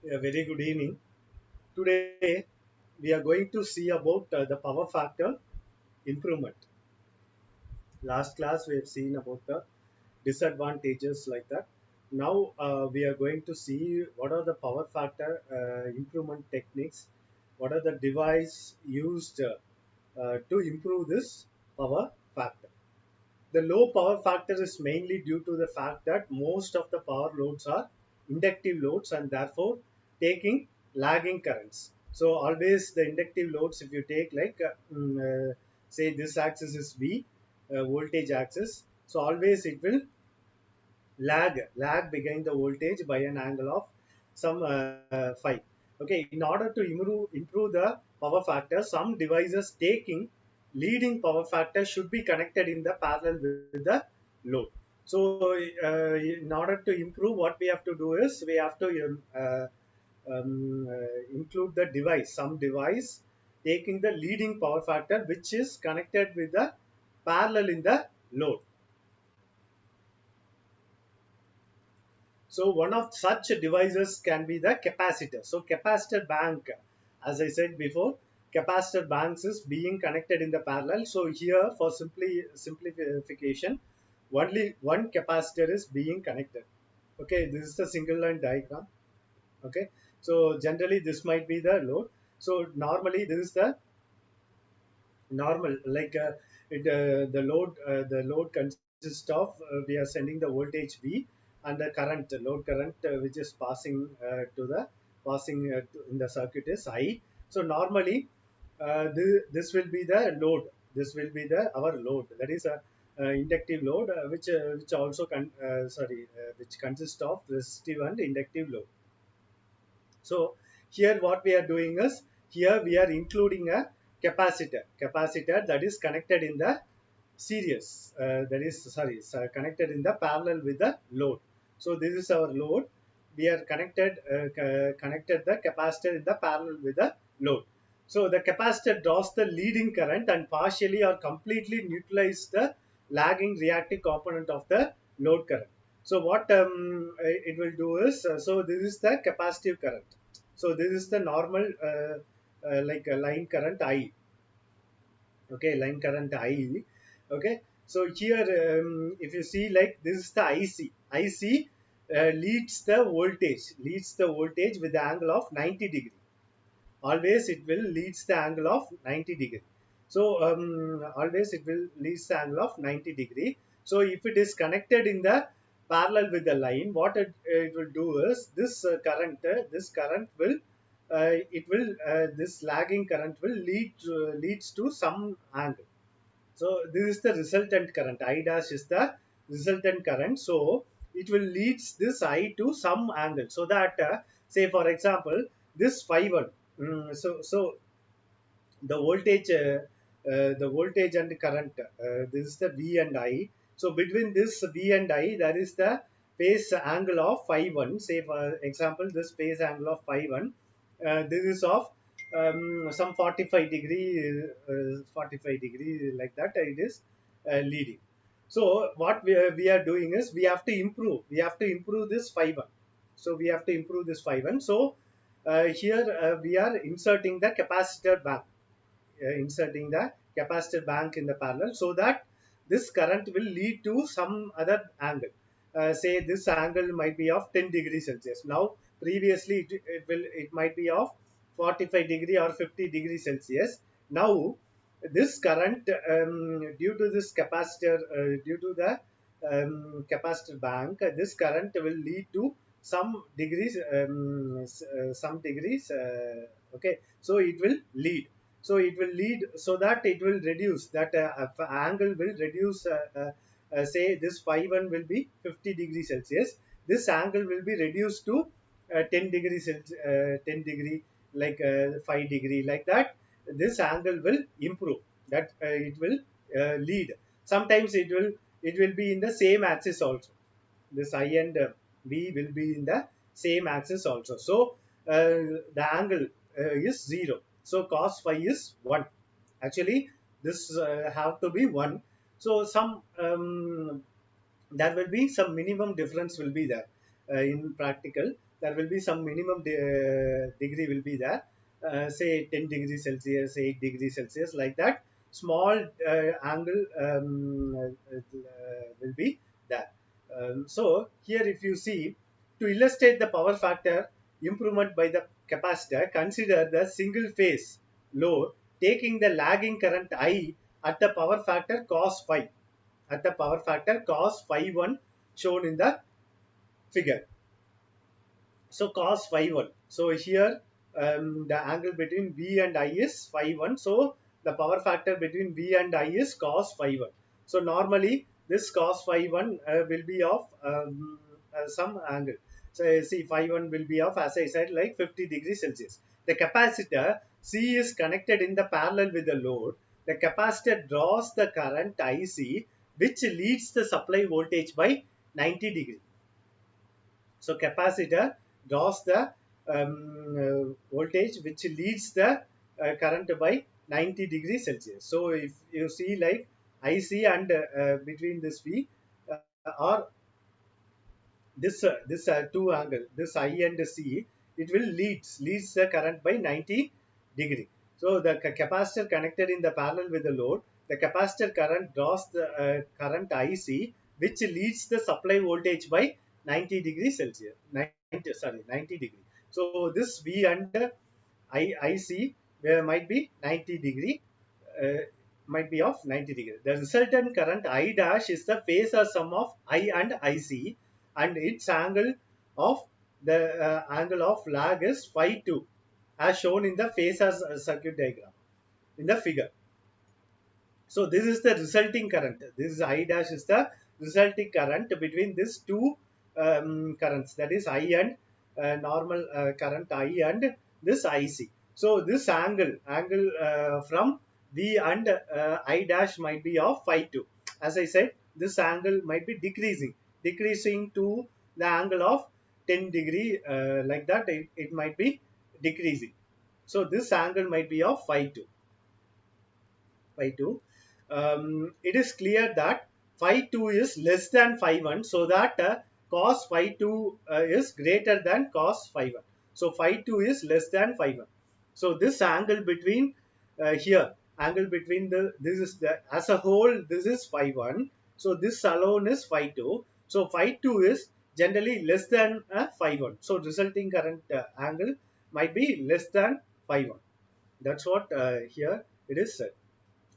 A very good evening. Today we are going to see about the power factor improvement. Last class we have seen about the disadvantages like that. Now we are going to see what are the power factor improvement techniques, what are the device used to improve this power factor. The low power factor is mainly due to the fact that most of the power loads are inductive loads and therefore taking lagging currents. So always the inductive loads, if you take like say this axis is V, voltage axis, so always it will lag behind the voltage by an angle of some phi. Okay, in order to improve the power factor, some devices taking leading power factor should be connected in the parallel with the load. So in order to improve, what we have to do is we have to include the device, some device taking the leading power factor which is connected with the parallel in the load. So one of such devices can be the capacitor. So capacitor bank, as I said before, capacitor banks is being connected in the parallel. So here for simplification, only one capacitor is being connected. Okay, this is the single line diagram. Okay, so generally this might be the load. So normally this is the normal the load consists of we are sending the voltage V and the current load current which is passing in the circuit is I. So normally this will be the load, this will be the our load, that is a inductive load which also which consists of resistive and inductive load. So here what we are doing is, here we are including a capacitor that is connected in the series, connected in the parallel with the load. So this is our load. We are connected the capacitor in the parallel with the load. So the capacitor draws the leading current and partially or completely neutralize the lagging reactive component of the load current. So what it will do is, so this is the capacitive current. So this is the normal like a line current I. Okay, line current I. Okay, so here if you see, like this is the IC leads the voltage with the angle of 90 degree. Always it will leads the angle of 90 degree. So always it will leads the angle of 90 degree. So if it is connected in the parallel with the line, what it will do is this current will this lagging current will leads to some angle. So this is the resultant current. I dash is the resultant current. So it will leads this I to some angle. So that say for example this phi 1. So the voltage and current. This is the V and I. So between this V and I, there is the phase angle of phi 1. Say for example, this phase angle of phi 1. This is of some 45 degree like that. It is leading. So what we are doing is we have to improve. We have to improve this phi 1. So we have to improve this phi 1. So here we are inserting the capacitor bank, inserting the capacitor bank in the parallel, so that this current will lead to some other angle. Say this angle might be of 10 degrees Celsius. Now previously it might be of 45 degree or 50 degrees Celsius. Now this current due to this capacitor due to the capacitor bank, this current will lead to some degrees okay, so it will lead, so that it will reduce that angle will reduce say this phi 1 will be 50 degrees Celsius. This angle will be reduced to 10 degrees 10 degree, like 5 degree, like that. This angle will improve, that it will lead. Sometimes it will be in the same axis also. This I and B will be in the same axis also. So the angle is 0. So cos phi is 1. Actually, this have to be 1. So some there will be some minimum difference will be there in practical. there will be some minimum degree will be there, say 10 degrees Celsius, 8 degrees Celsius, like that. Small angle will be there. So here if you see, to illustrate the power factor improvement by the capacitor, consider the single phase load taking the lagging current I at the power factor cos phi, at the power factor cos phi 1 shown in the figure. So cos phi 1. So here the angle between V and I is phi 1. So the power factor between V and I is cos phi 1. So normally this cos phi 1 will be of some angle. So see, phi 1 will be of, as I said, like 50 degrees Celsius. The capacitor C is connected in the parallel with the load. The capacitor draws the current IC, which leads the supply voltage by 90 degrees. So capacitor draws the voltage which leads the current by 90 degrees Celsius. So if you see like IC and between this V or this two angle, this I and C, it will leads the current by 90 degree. So the capacitor connected in the parallel with the load, the capacitor current draws the current IC, which leads the supply voltage by 90 degrees Celsius. 90 degree. So this V and IC might be 90 degree, uh, might be of 90 degree. The resultant current I dash is the phasor sum of I and IC, and its angle of the angle of lag is phi 2, as shown in the phasor circuit diagram in the figure. So this is the resulting current. This is I dash is the resulting current between these two currents, that is I and normal current I and this IC. So this angle from V and I dash might be of phi 2. As I said, this angle might be decreasing to the angle of 10 degree, like that it might be decreasing. So this angle might be of phi 2. Phi 2. It is clear that phi 2 is less than phi 1, so that cos phi 2 is greater than cos phi 1. So phi 2 is less than phi 1. So this angle between here, angle between this is the, as a whole, this is phi 1. So this alone is phi 2. So phi 2 is generally less than phi 1. So resulting current angle might be less than phi 1. That's what here it is said.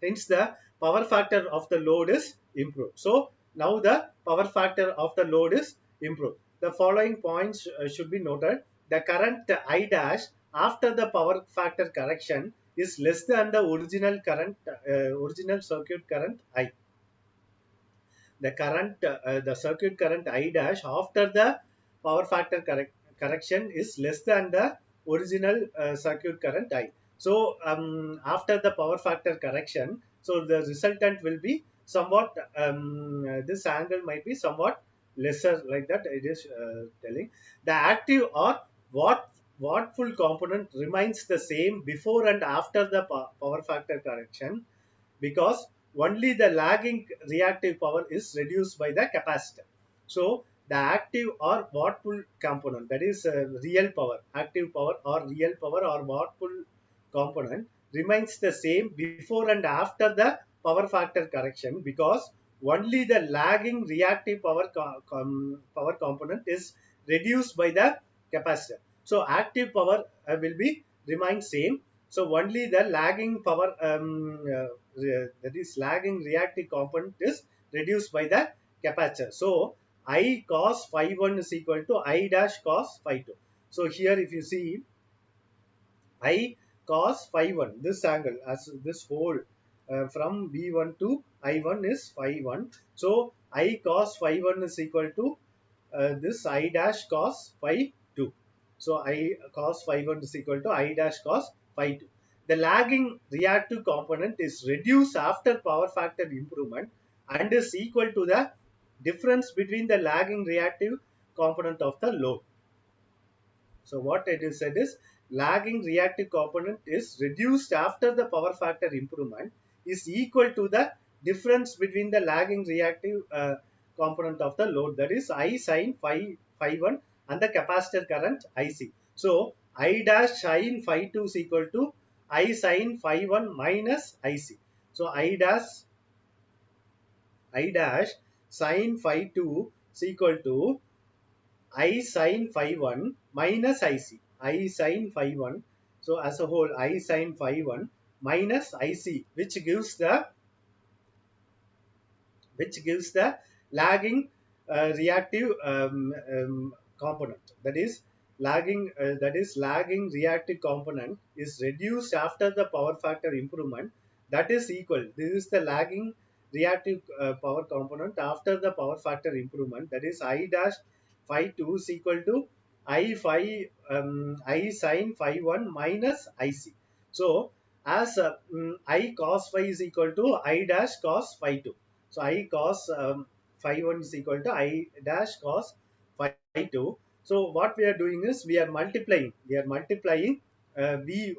Hence the power factor of the load is improved. So now the power factor of the load is improved. The following points should be noted. The current I dash after the power factor correction is less than the original current, original circuit current I. The current, the circuit current I dash after the power factor correction is less than the original circuit current I. So after the power factor correction, so the resultant will be somewhat, this angle might be somewhat lesser, like that it is telling. The active or wattful component remains the same before and after the power factor correction, because only the lagging reactive power is reduced by the capacitor. So the active or wattful component, that is real power, active power or real power or wattful component, remains the same before and after the power factor correction, because only the lagging reactive power power component is reduced by the capacitor. So active power will be remain same. So only the lagging power, that is lagging reactive component, is reduced by the capacitor. So I cos phi 1 is equal to I dash cos phi 2. So here if you see, I cos phi 1, this angle as this whole from V1 to I1 is phi 1. So I cos phi 1 is equal to this I dash cos phi 2. So I cos phi 1 is equal to I dash cos phi 2. The lagging reactive component is reduced after power factor improvement and is equal to the difference between the lagging reactive component of the load. So what it is said is, lagging reactive component is reduced after the power factor improvement is equal to the difference between the lagging reactive component of the load, that is I sin phi 1 and the capacitor current IC. So I dash sin phi 2 is equal to I sin phi 1 minus IC. So I dash sin phi 2 is equal to I sin phi 1 minus IC. I sin phi 1. So as a whole, I sin phi 1 minus IC, which gives the lagging reactive component. That is reactive component is reduced after the power factor improvement. That is equal. This is the lagging reactive power component after the power factor improvement. That is I dash phi 2 is equal to I sin phi 1 minus IC. So as I cos phi is equal to I dash cos phi 2. So I cos phi 1 is equal to I dash cos phi 2. So what we are doing is we are multiplying. We are multiplying V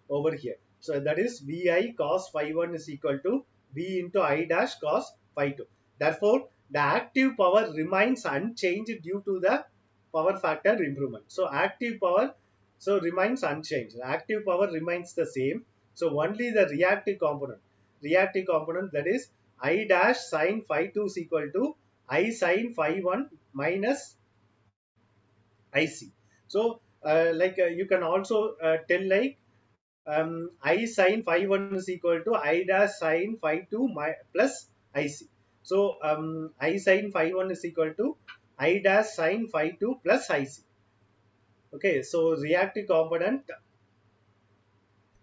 over here. So that is Vi cos phi 1 is equal to V into I dash cos phi 2. Therefore, the active power remains unchanged due to the power factor improvement. So active power remains unchanged. Active power remains the same. So only the reactive component, that is I dash sin phi 2 is equal to I sin phi 1 minus IC. So you can also tell like I sin phi 1 is equal to I dash sin phi 2 plus IC. So I sin phi 1 is equal to I dash sin phi 2 plus IC. Okay, so reactive component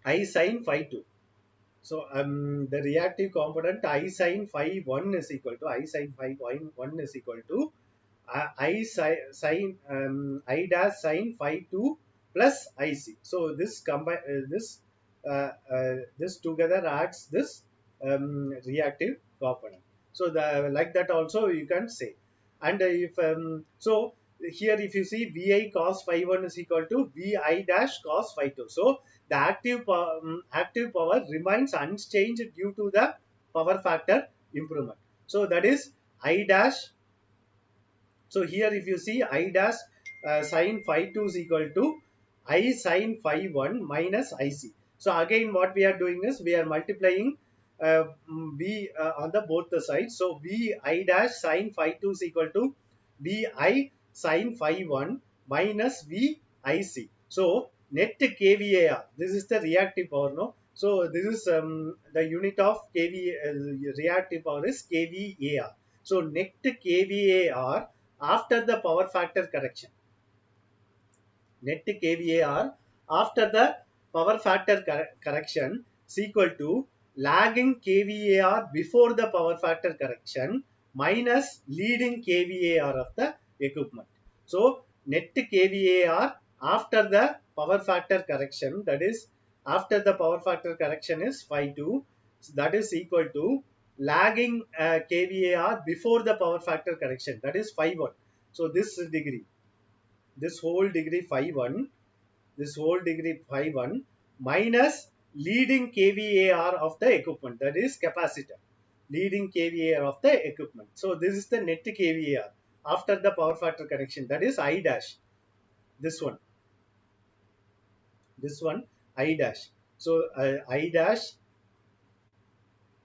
I sin phi 2. So the reactive component I sin phi 1 is equal to I sin phi 1 is equal to I dash sin phi 2 plus IC. So this together adds this reactive component. So like that also you can say. And if so here if you see Vi cos phi 1 is equal to Vi dash cos phi 2. So the active power remains unchanged due to the power factor improvement. So that is I dash. So here if you see I dash sin phi 2 is equal to I sin phi 1 minus IC. So again what we are doing is we are multiplying V on the both the sides. So V I dash sin phi 2 is equal to V I sin phi 1 minus V IC. So net kVAR, this is the reactive power, no? So this is the unit of reactive power is kVAR. So net kVAR after the power factor correction. Net kVAR after the power factor correction is equal to lagging kVAR before the power factor correction minus leading kVAR of the equipment. So net kVAR after the power factor correction, that is after the power factor correction is phi 2, that is equal to lagging kVAR before the power factor correction, that is phi 1. So this whole degree phi 1 minus leading kVAR of the equipment, that is capacitor, leading kVAR of the equipment. So this is the net kVAR after the power factor correction, that is I dash. This one I dash. So I dash.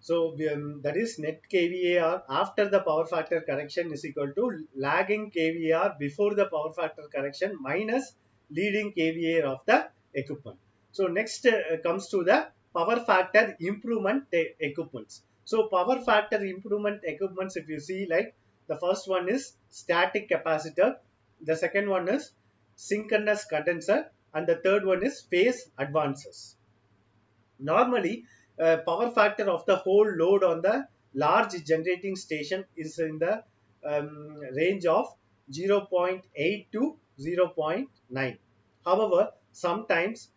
So that is net kVAR after the power factor correction is equal to lagging kVAR before the power factor correction minus leading kVAR of the equipment. So next comes to the power factor improvement equipments. So power factor improvement equipments, if you see, like the first one is static capacitor, the second one is synchronous condenser, and the third one is phase advances. Normally, power factor of the whole load on the large generating station is in the range of 0.8 to 0.9. However, sometimes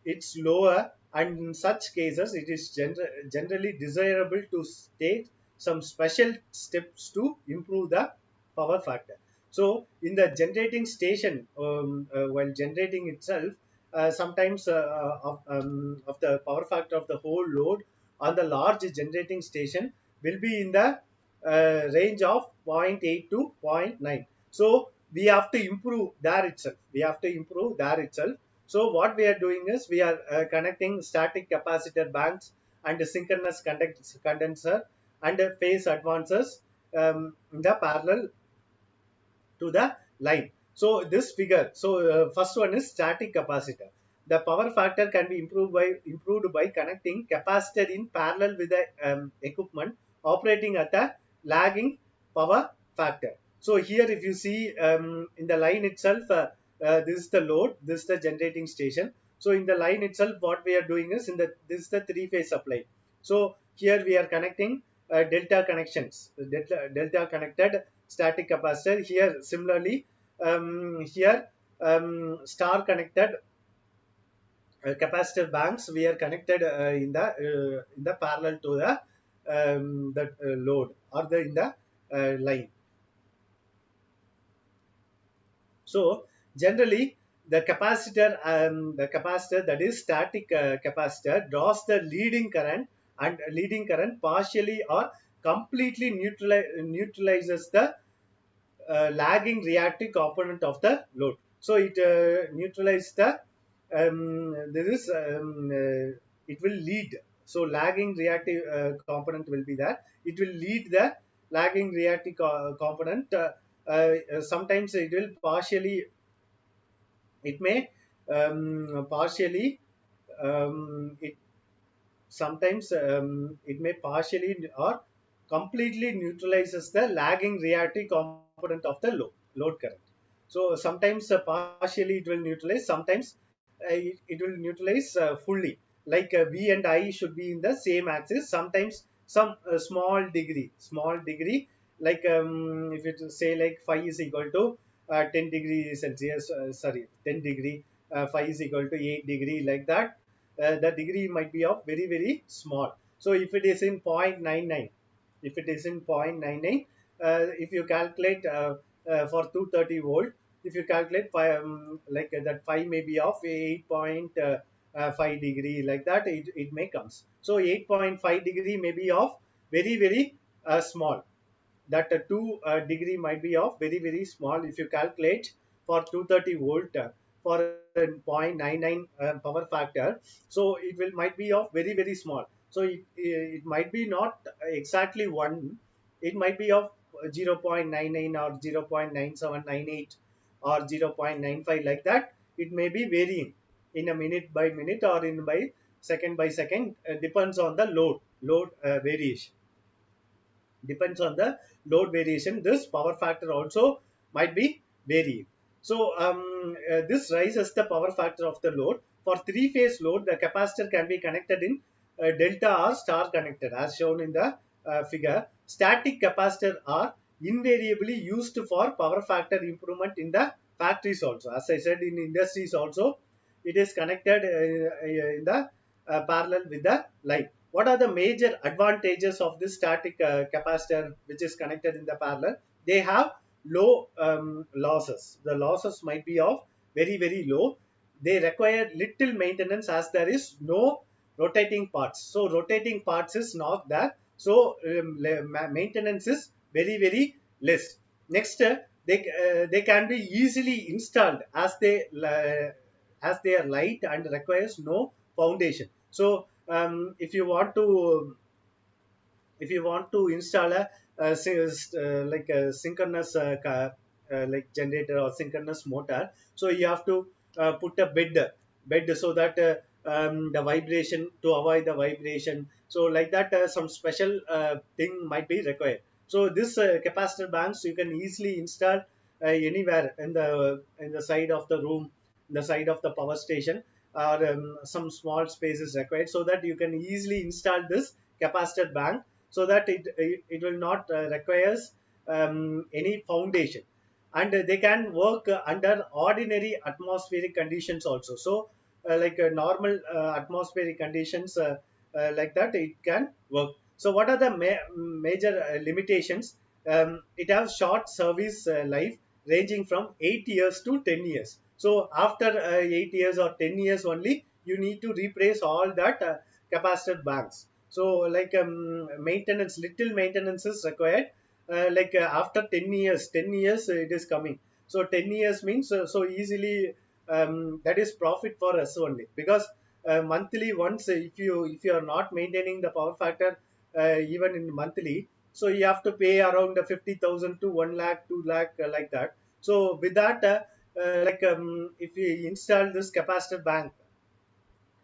it's lower, and in such cases it is generally desirable to take some special steps to improve the power factor. So in the generating station, while generating itself, sometimes of the power factor of the whole load on the large generating station will be in the range of 0.8 to 0.9. So we have to improve there itself. We have to improve there itself. So what we are doing is we are connecting static capacitor banks and synchronous condenser and phase advances in the parallel to the line. So this figure, so first one is static capacitor. The power factor can be improved by connecting capacitor in parallel with the equipment operating at a lagging power factor. So here if you see in the line itself, this is the load, this is the generating station. So in the line itself, what we are doing is this is the three-phase supply. So here we are connecting delta connections, delta connected static capacitor. Here similarly, here star connected capacitor banks we are connected in the parallel to the load or the in the line. So generally the capacitor that is static capacitor draws the leading current, and leading current partially or completely neutralizes the lagging reactive component of the load. So it neutralizes the it will lead. So lagging reactive component will be there. It will lead the lagging reactive component. Sometimes it will partially, it may partially it sometimes it may partially or completely neutralizes the lagging reactive component of the load current. So sometimes partially it will neutralize, sometimes it will neutralize fully. Like V and I should be in the same axis. Sometimes some small degree, like if it say like phi is equal to 10 degree Celsius, sorry, 10 degree, phi is equal to 8 degree, like that. The degree might be of very small. So if it is in 0.99, if it is in 0.99, if you calculate for 230 volt, if you calculate like that phi may be of 8.5 degree, like that it may comes. So 8.5 degree may be of very small. That 2 degree might be of very small. If you calculate for 230 volt for 0.99 power factor, so it will might be of very small. So it might be not exactly 1, it might be of 0.99 or 0.9798 or 0.95, like that. It may be varying in a minute by minute or in by second, depends on the load variation. Depends on the load variation, this power factor also might be varying. So this raises the power factor of the load. For three-phase load, the capacitor can be connected in delta or star connected, as shown in the figure. Static capacitor are invariably used for power factor improvement in the factories also. As I said, in industries also it is connected in the parallel with the line. What are the major advantages of this static capacitor which is connected in the parallel? They have low losses. The losses might be of very low. They require little maintenance as there is no rotating parts. So rotating parts is not there. So maintenance is very less. Next, they can be easily installed as they are light and requires no foundation. So if you want to install like a synchronous like generator or synchronous motor, so you have to put a bed so that the vibration, to avoid the vibration, so like that some special thing might be required. So this capacitor banks you can easily install anywhere in the side of the room, the side of the power station, or some small space is required, so that you can easily install this capacitor bank, so that it will not requires any foundation, and they can work under ordinary atmospheric conditions also. So like normal atmospheric conditions, like that it can work. So what are the major limitations? It has short service life ranging from 8 years to 10 years. So after 8 years or 10 years only, you need to replace all that capacitor banks. So like maintenance, little maintenance is required, after 10 years, 10 years it is coming. So 10 years means so easily, that is profit for us only, because monthly once, if you are not maintaining the power factor even in monthly, so you have to pay around 50,000 to 1 lakh, 2 lakh, like that. So with that, if we install this capacitor bank,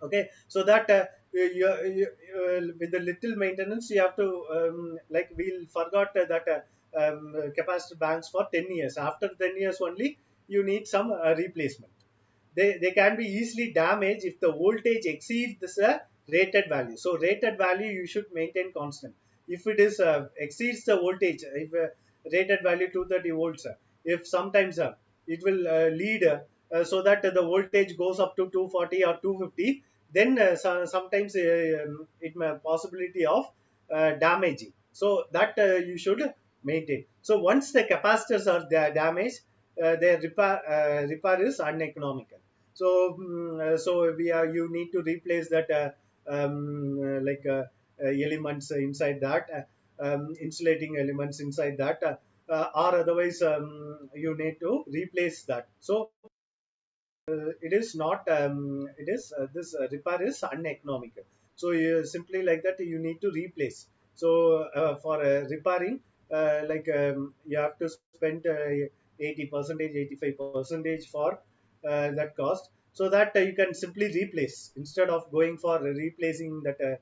okay, so that with the little maintenance you have to, we'll forgot that capacitor banks for 10 years. After 10 years only you need some replacement. They can be easily damaged if the voltage exceeds this rated value. So rated value you should maintain constant. If it is exceeds the voltage, if rated value 230 volts, if sometimes it will lead so that the voltage goes up to 240 or 250, then sometimes it may possibility of damaging. So that you should maintain. So once the capacitors are damaged, their repair is uneconomical. So so you need to replace that elements inside that, insulating elements inside that, or otherwise you need to replace that. So it is not, it is this repair is uneconomical. So you simply like that you need to replace. So for repairing, you have to spend 80 percentage, 85 percentage for that cost, so that you can simply replace instead of going for replacing that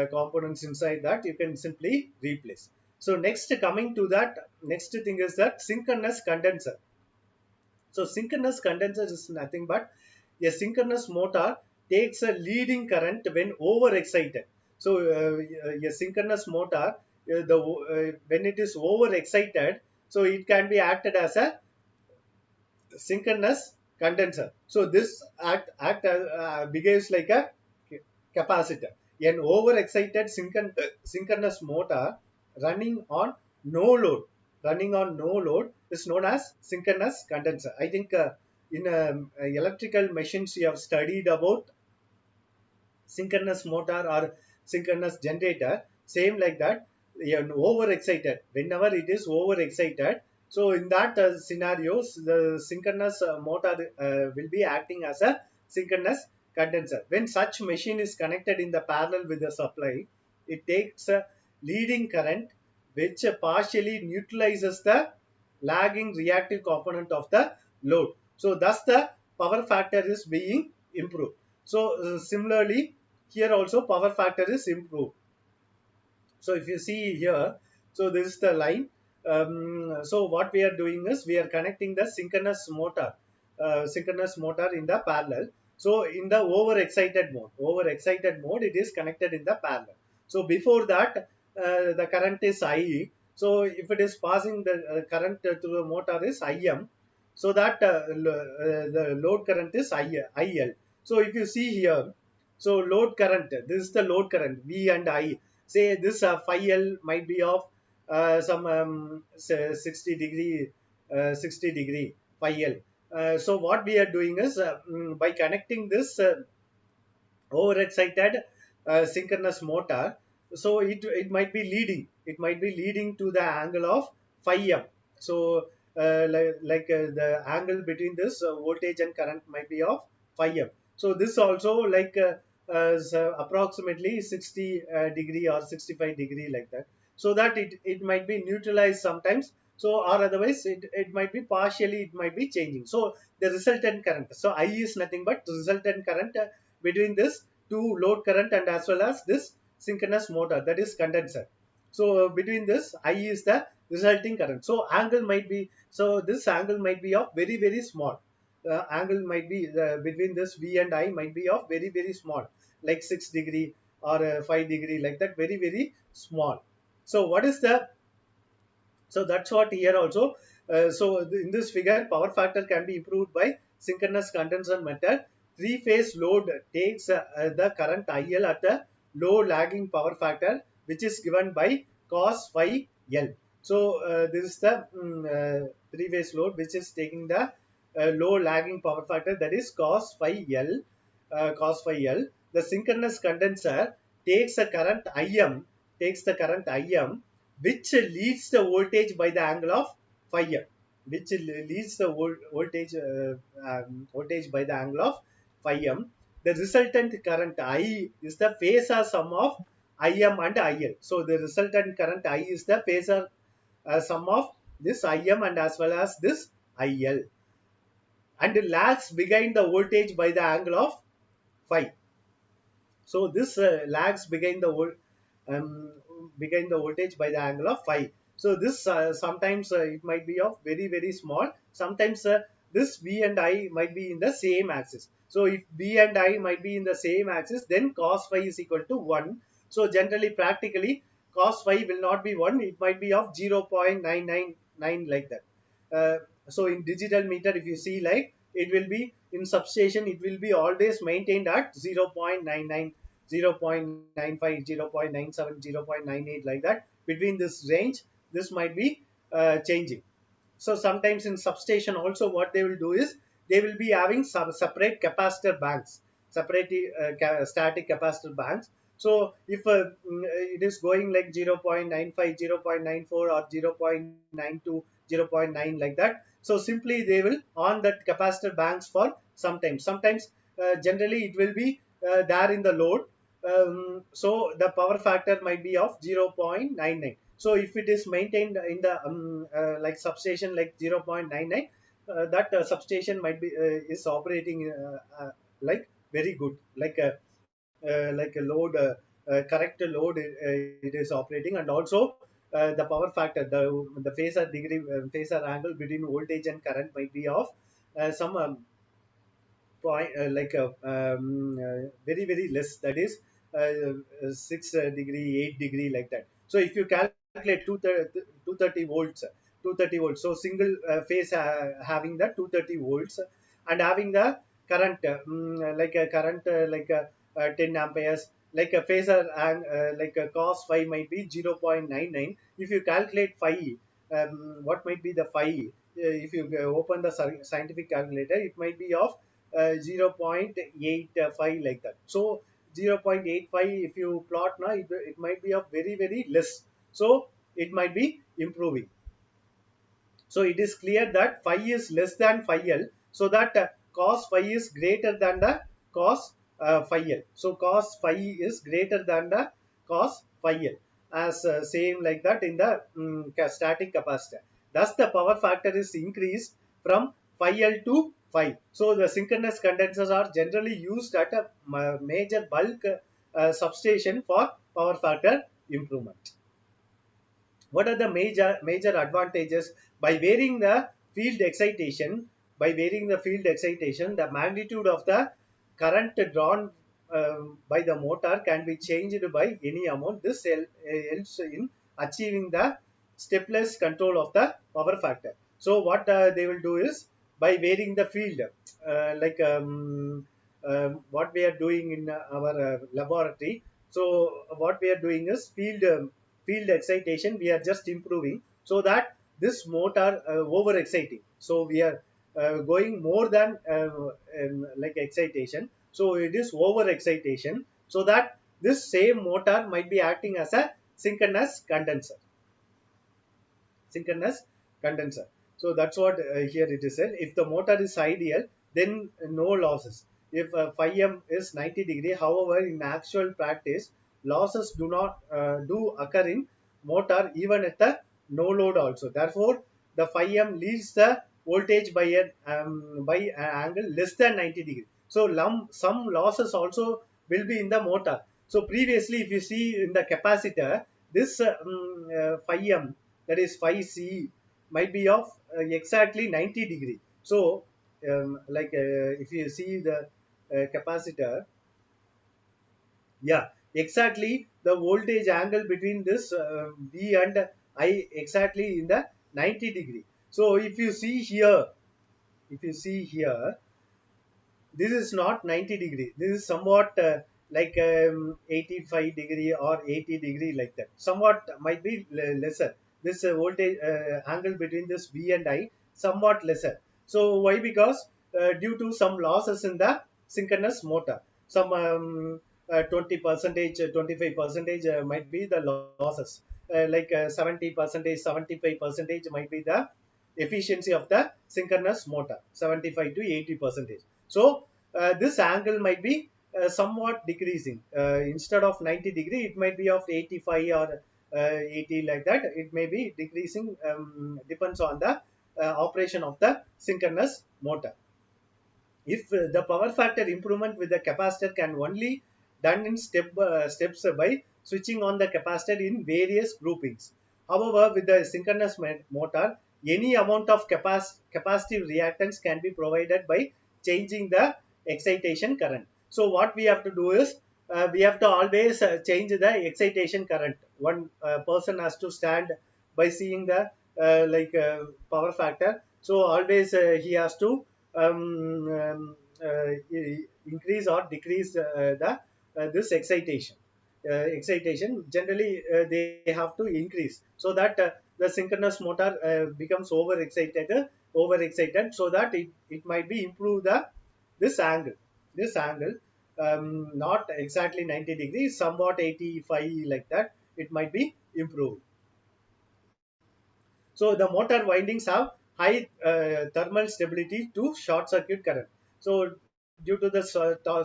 components inside that. You can simply replace. So next, coming to that, next thing is that synchronous condenser. So synchronous condenser is nothing but a synchronous motor takes a leading current when overexcited. So a synchronous motor, when it is overexcited, so it can be acted as a synchronous condenser. So this behaves like a capacitor. An overexcited synchronous motor running on no load, is known as synchronous condenser. I think in electrical machines you have studied about synchronous motor or synchronous generator, same like that. Overexcited, whenever it is overexcited, so in that scenarios the synchronous motor will be acting as a synchronous condenser. When such machine is connected in the parallel with the supply, it takes a leading current which partially neutralizes the lagging reactive component of the load. So thus the power factor is being improved. So similarly here also power factor is improved. So if you see here, so this is the line. So what we are doing is we are connecting the synchronous motor in the parallel. So in the overexcited mode, it is connected in the parallel. So before that, the current is I. So if it is passing the current through the motor is Im, so that the load current is IL. So if you see here, so load current, this is the load current V and I. Say this phi L might be of some say 60 degree phi L. So what we are doing is by connecting this overexcited synchronous motor, so it might be leading to the angle of phi m. So the angle between this voltage and current might be of phi m. So this also is, approximately 60 degree or 65 degree, like that, so that it might be neutralized sometimes. So or otherwise it might be partially, it might be changing. So the resultant current, so I is nothing but resultant current between this two load current and as well as this synchronous motor, that is condenser. So between this I is the resulting current. So angle might be, so this angle might be of very very small. Angle might be between this V and I might be of very very small, like 6 degree or 5 degree, like that, very very small. So what is the, so that's what here also. In this figure, power factor can be improved by synchronous condenser method. Three-phase load takes the current IL at the low lagging power factor, which is given by cos phi L. So this is the three-phase load which is taking the low lagging power factor, that is cos phi L. Cos phi L. The synchronous condenser takes the current IM, which leads the voltage by the angle of phi m, which leads the voltage by the angle of phi m. The resultant current I is the phasor sum of Im and IL. So the resultant current I is the phasor sum of this Im and as well as this IL, and lags behind the voltage by the angle of phi. So this lags um, behind the voltage by the angle of phi. So this sometimes it might be of very small. Sometimes this B and I might be in the same axis. So if B and I might be in the same axis, then cos phi is equal to 1. So generally, practically, cos phi will not be 1. It might be of 0.999 like that. So in digital meter, if you see, like, it will be in substation, it will be always maintained at 0.99, 0.95, 0.97, 0.98 like that. Between this range, this might be changing. So sometimes in substation also, what they will do is they will be having some separate capacitor banks, separate static capacitor banks. So if it is going like 0.95, 0.94 or 0.92, 0.9 like that, so simply they will on that capacitor banks for sometimes. Sometimes generally it will be there in the load. So the power factor might be of 0.99. So if it is maintained in the like substation like 0.99, that substation might be is operating like very good, like a load, correct load, it is operating. And also the power factor, the phasor degree, phasor angle between voltage and current might be of some point, very less, that is 6 degree, 8 degree like that. So if you calculate 230 volts, 230 volts, so single phase having the 230 volts and having the current like a current 10 amperes, like a phasor and like a cos phi might be 0.99. If you calculate phi, what might be the phi, if you open the scientific calculator, it might be of 0.85 like that. So 0.85, if you plot now, it might be of very less. So it might be improving. So it is clear that phi is less than phi L, so that cos phi is greater than the cos phi L. So cos phi is greater than the cos phi L, as same like that in the static capacitor. Thus the power factor is increased from phi L to phi. So the synchronous condensers are generally used at a major bulk substation for power factor improvement. What are the major advantages? By varying the field excitation, the magnitude of the current drawn by the motor can be changed by any amount. This helps in achieving the stepless control of the power factor. So what they will do is, by varying the field, what we are doing in our laboratory. So what we are doing is field excitation we are just improving, so that this motor over exciting. So we are going more than like excitation. So it is over excitation, so that this same motor might be acting as a synchronous condenser. Synchronous condenser. So that's what here it is said. If the motor is ideal, then no losses. If phi m is 90 degree, however, in actual practice, losses do occur in motor even at the no load also. Therefore, the phi m leads the voltage by an angle less than 90 degree. So some losses also will be in the motor. So previously, if you see in the capacitor, this phi m, that is phi c, might be of exactly 90 degree. So if you see the capacitor, yeah, exactly the voltage angle between this V and I exactly in the 90 degree. So if you see here, this is not 90 degree. This is somewhat 85 degree or 80 degree like that. Somewhat might be lesser. This voltage angle between this V and I somewhat lesser. So why? Because due to some losses in the synchronous motor, some 20 percentage, 25 percentage might be the losses. like 70 percentage, 75 percentage might be the efficiency of the synchronous motor, 75 to 80 percentage. So this angle might be somewhat decreasing. Instead of 90 degree, it might be of 85 or 80, like that. It may be decreasing, depends on the operation of the synchronous motor. If the power factor improvement with the capacitor can only done in steps by switching on the capacitor in various groupings. However, with the synchronous motor, any amount of capacitive reactance can be provided by changing the excitation current. So what we have to do is, we have to always change the excitation current. One person has to stand by seeing the power factor. So always he has to increase or decrease the this excitation generally they have to increase, so that the synchronous motor becomes overexcited, so that it might be improve the this angle, not exactly 90 degrees, somewhat 85, like that it might be improved. So the motor windings have high thermal stability to short circuit current. So due to the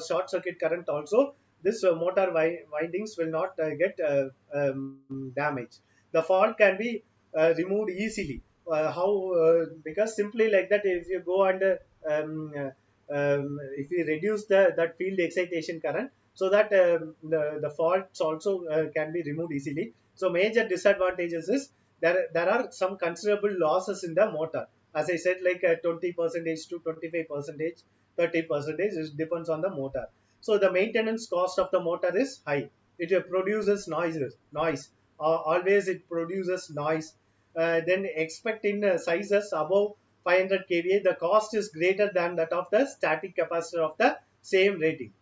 short circuit current also, this motor windings will not get damaged. The fault can be removed easily. How? Because simply like that, if you go under, if you reduce that field excitation current, so that the faults also can be removed easily. So major disadvantages is there are some considerable losses in the motor. As I said, like 20 percentage to 25 percentage, 30 percentage, it depends on the motor. So the maintenance cost of the motor is high. It produces noise. Always it produces noise. Then expect in sizes above 500 kVA, the cost is greater than that of the static capacitor of the same rating.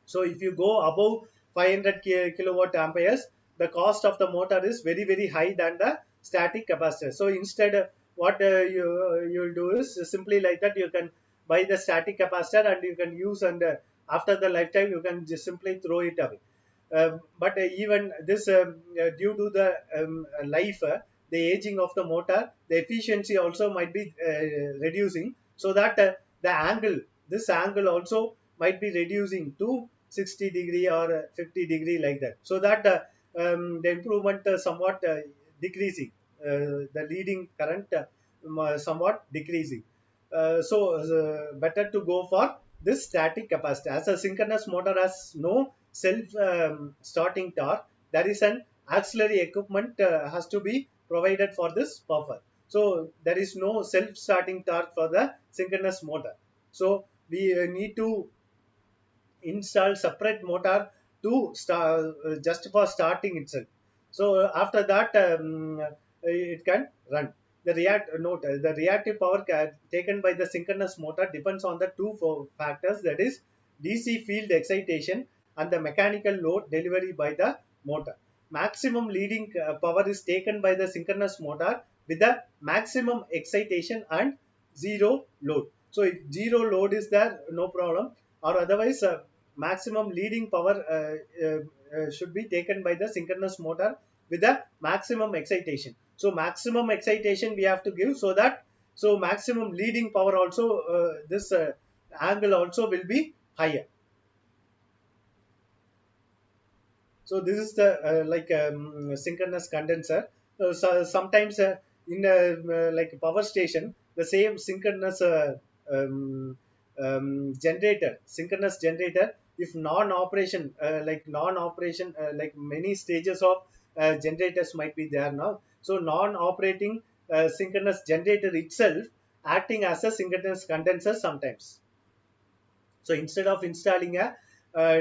So if you go above 500 kilowatt amperes, the cost of the motor is very high than the static capacitor. So instead, what you'll do is simply like that, you can buy the static capacitor and you can use, and after the lifetime you can just simply throw it away. But even this, due to the life, the aging of the motor, the efficiency also might be reducing, so that this angle also might be reducing to 60 degree or 50 degree, like that, so that the improvement somewhat decreasing, the leading current somewhat decreasing. So better to go for this static capacitor. As a synchronous motor has no self starting torque, there is an auxiliary equipment has to be provided for this purpose. So there is no self starting torque for the synchronous motor. So we need to install separate motor to start, just for starting itself. So after that, it can run. The reactive power taken by the synchronous motor depends on the two factors, that is DC field excitation and the mechanical load delivery by the motor. Maximum leading power is taken by the synchronous motor with the maximum excitation and zero load. So if zero load is there, no problem, or otherwise maximum leading power should be taken by the synchronous motor with the maximum excitation. So maximum excitation we have to give, so that maximum leading power also, this angle also will be higher. So this is the synchronous condenser. So sometimes in like power station, the same synchronous synchronous generator, if non-operation, like many stages of generators might be there now. So non-operating synchronous generator itself acting as a synchronous condenser sometimes. So instead of installing a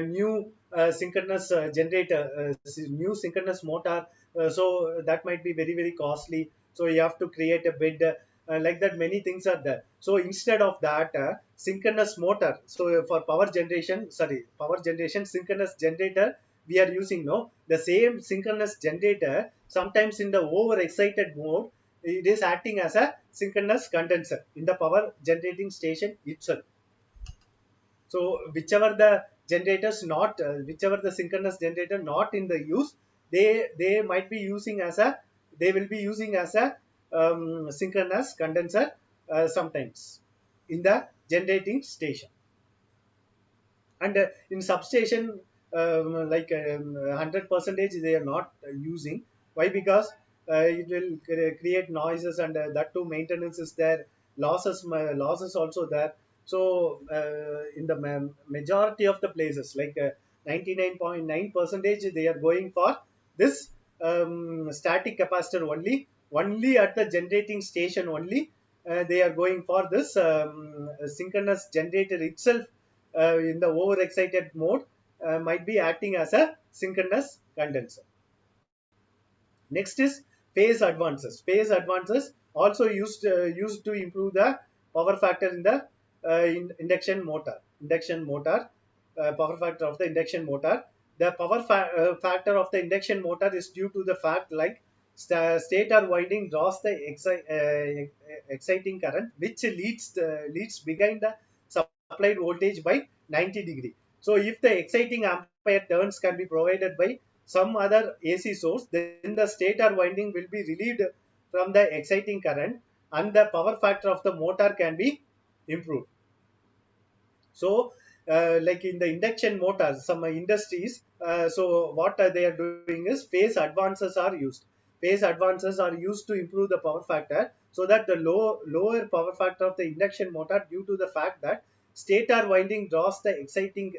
new synchronous generator, new synchronous motor, so that might be very costly. So you have to create a bid, like that. Many things are there. So instead of that, synchronous motor. So for power generation, synchronous generator we are using, no, the same synchronous generator. Sometimes in the over excited mode, it is acting as a synchronous condenser in the power generating station itself. So whichever the synchronous generator not in the use, they might be using as a they will be using as a synchronous condenser sometimes in the generating station. And in substation, like 100% they are not using. Why? Because it will create noises, and that too maintenance is there, losses also there. So in the majority of the places, like 99.9% they are going for this static capacitor only at the generating station only. They are going for this synchronous generator itself in the overexcited mode might be acting as a synchronous condenser. Next is phase advances. Phase advances also used to improve the power factor in the induction motor. Induction motor power factor of the induction motor. The factor of the induction motor is due to the fact like stator winding draws the exciting current, which leads behind the applied voltage by 90 degree. So if the exciting ampere turns can be provided by some other AC source, then the stator winding will be relieved from the exciting current, and the power factor of the motor can be improved. So like in the induction motors, some industries, so what they are doing is phase advances are used. Phase advances are used to improve the power factor, so that the lower power factor of the induction motor, due to the fact that stator winding draws the exciting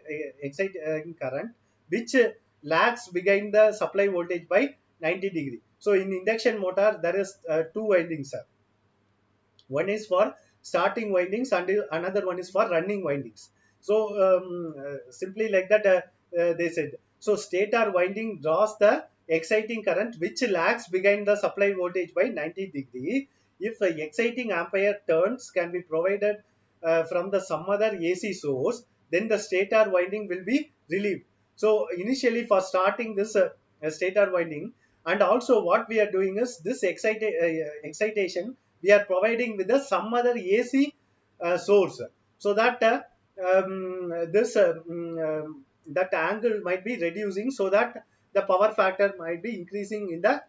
current, which lags behind the supply voltage by 90 degree. So in induction motor there is two windings, sir. One is for starting windings and another one is for running windings. So simply like that, they said, so stator winding draws the exciting current which lags behind the supply voltage by 90 degree. If the exciting ampere turns can be provided from the some other AC source, then the stator winding will be relieved. So initially for starting this stator winding, and also what we are doing is this excitation we are providing with the some other AC source, so that this that angle might be reducing, so that the power factor might be increasing in the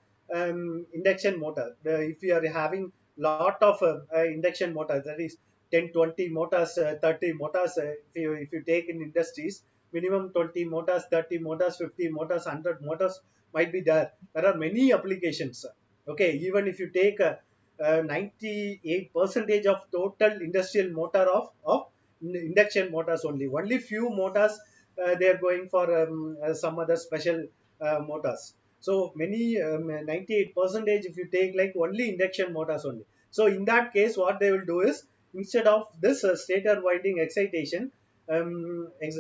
induction motor. If you are having lot of induction motors, that is 10 20 motors, 30 motors, if you take in industries, minimum 20 motors, 30 motors, 50 motors, 100 motors might be there. There are many applications. Okay, even if you take 98% of total industrial motor of induction motors, only few motors they are going for some other special motors. So many 98% if you take like only induction motors only. So in that case what they will do is, instead of this stator winding excitation,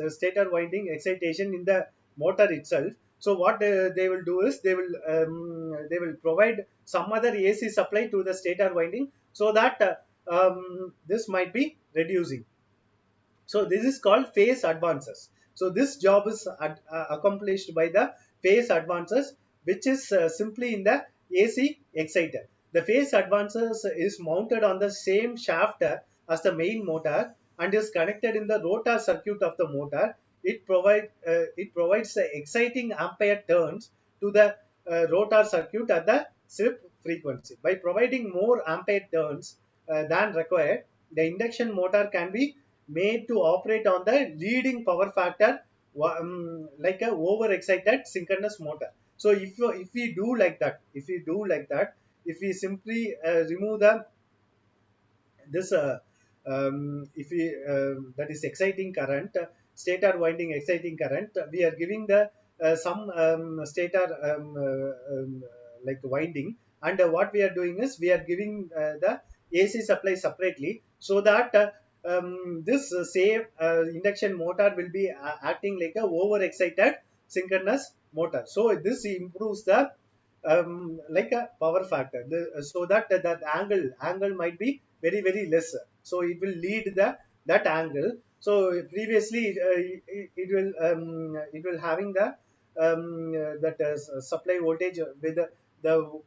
stator winding excitation in the motor itself, so what they will do is they will provide some other AC supply to the stator winding, so that this might be reducing. So this is called phase advances. So this job is accomplished by the phase advances, which is simply in the AC exciter. The phase advances is mounted on the same shaft as the main motor and is connected in the rotor circuit of the motor. It provides the exciting ampere turns to the rotor circuit at the slip frequency. By providing more ampere turns than required, the induction motor can be made to operate on the leading power factor, like a overexcited synchronous motor. So if we do like that, if we simply remove the this if we that is exciting current, stator winding exciting current, we are giving the some stator like winding, and what we are doing is we are giving the AC supply separately, so that this same induction motor will be acting like a overexcited synchronous motor. So this improves the like a power factor, so that that angle might be very less. So it will lead that angle. So previously it will having the that supply voltage with the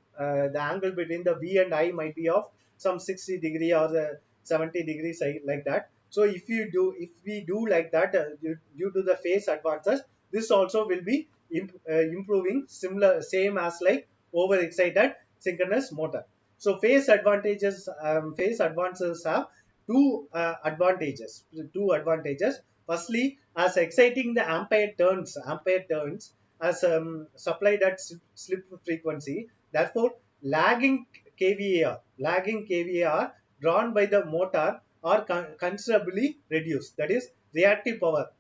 angle between the V and I might be of some 60 degree or 70 degrees like that. So if we do like that, due to the phase advances, this also will be improving similar same as like overexcited synchronous motor. So phase advances have two advantages. Firstly, as exciting the ampere turns as supplied at slip frequency, therefore lagging kVAR drawn by the motor are considerably reduced. That is, reactive power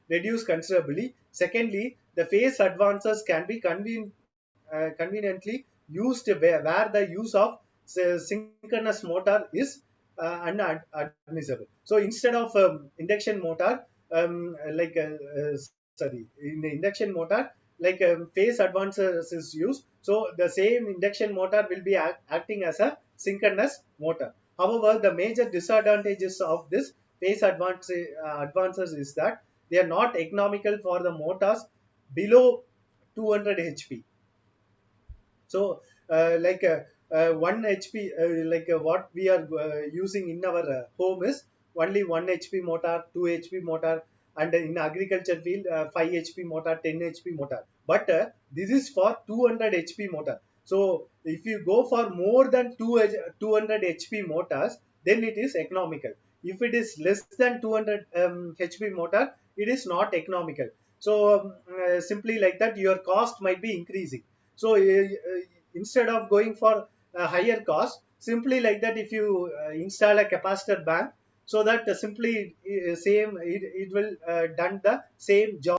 reduced considerably. Secondly, the phase advances can be conveniently used where the use of synchronous motor is unadmissible. So instead of induction motor, like sorry, in the induction motor, like phase advances is used. So the same induction motor will be acting as a synchronous motor. However, the major disadvantages of this advances is that they are not economical for the motors below 200 HP. So, 1 HP, what we are using in our home is only 1 HP motor, 2 HP motor, and in agriculture field, 5 HP motor, 10 HP motor. But this is for 200 HP motor. So, if you go for more than 200 HP motors, then it is economical. If it is less than 200 HP motor, it is not economical. So, simply like that, your cost might be increasing. So instead of going for a higher cost, simply like that, if you install a capacitor bank, so that simply it will done the same job.